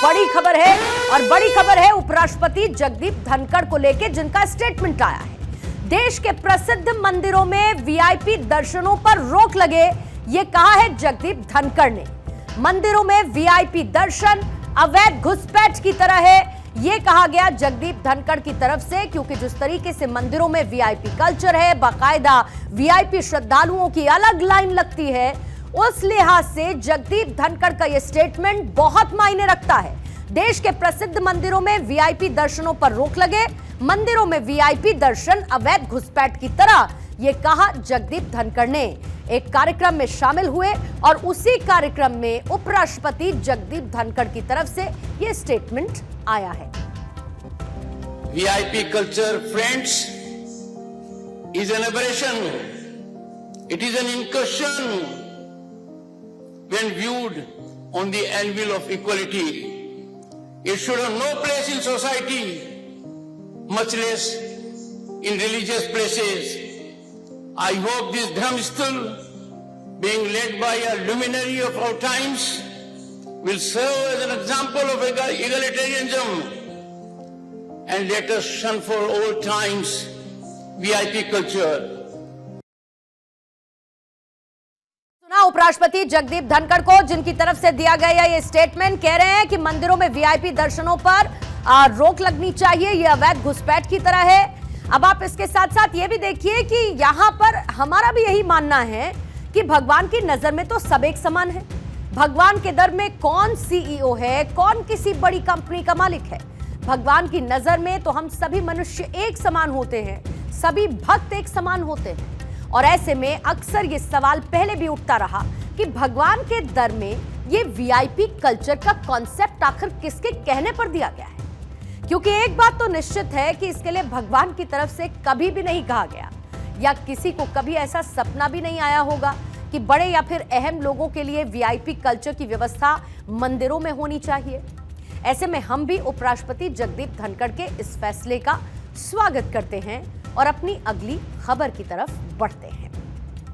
बड़ी खबर है और बड़ी खबर है उपराष्ट्रपति जगदीप धनखड़ को लेकर, जिनका स्टेटमेंट आया है। देश के प्रसिद्ध मंदिरों में वीआईपी दर्शनों पर रोक लगे, ये कहा है जगदीप धनखड़ ने। मंदिरों में वीआईपी दर्शन अवैध घुसपैठ की तरह है, ये कहा गया जगदीप धनखड़ की तरफ से, क्योंकि जिस तरीके से मंदिरों में वीआईपी कल्चर है, बाकायदा वीआईपी श्रद्धालुओं की अलग लाइन लगती है, उस लिहाज से जगदीप धनखड़ का यह स्टेटमेंट बहुत मायने रखता है। देश के प्रसिद्ध मंदिरों में वीआईपी दर्शनों पर रोक लगे, मंदिरों में वीआईपी दर्शन अवैध घुसपैठ की तरह, यह कहा जगदीप धनखड़ ने। एक कार्यक्रम में शामिल हुए और उसी कार्यक्रम में उपराष्ट्रपति जगदीप धनखड़ की तरफ से यह स्टेटमेंट आया है। VIP culture, friends, is an aberration. It is an incursion when viewed on the anvil of equality. It should have no place in society, much less in religious places. I hope this Dharmastha, being led by a luminary of our times, will serve as an example of egalitarianism, and let us shun for all times VIP culture. सुना उपराष्ट्रपति जगदीप धनखड़ को, जिनकी तरफ से दिया गया ये statement. कह रहे हैं कि मंदिरों में वीआईपी दर्शनों पर रोक लगनी चाहिए, ये अवैध घुसपैठ की तरह है। अब आप इसके साथ साथ ये भी देखिए कि यहां पर हमारा भी यही मानना है कि भगवान की नजर में तो सब एक समान है। भगवान के दर में कौन सीईओ है, कौन किसी बड़ी कंपनी का मालिक है। भगवान की नजर में तो हम सभी मनुष्य एक समान होते हैं, सभी भक्त एक समान होते हैं। और ऐसे में अक्सर ये सवाल पहले भी उठता रहा कि भगवान के दर में ये वीआईपी कल्चर का कॉन्सेप्ट आखिर किसके कहने पर दिया गया है। क्योंकि एक बात तो निश्चित है कि इसके लिए भगवान की तरफ से कभी भी नहीं कहा गया, या किसी को कभी ऐसा सपना भी नहीं आया होगा कि बड़े या फिर अहम लोगों के लिए वीआईपी कल्चर की व्यवस्था मंदिरों में होनी चाहिए। ऐसे में हम भी उपराष्ट्रपति जगदीप धनखड़ के इस फैसले का स्वागत करते हैं और अपनी अगली खबर की तरफ बढ़ते हैं।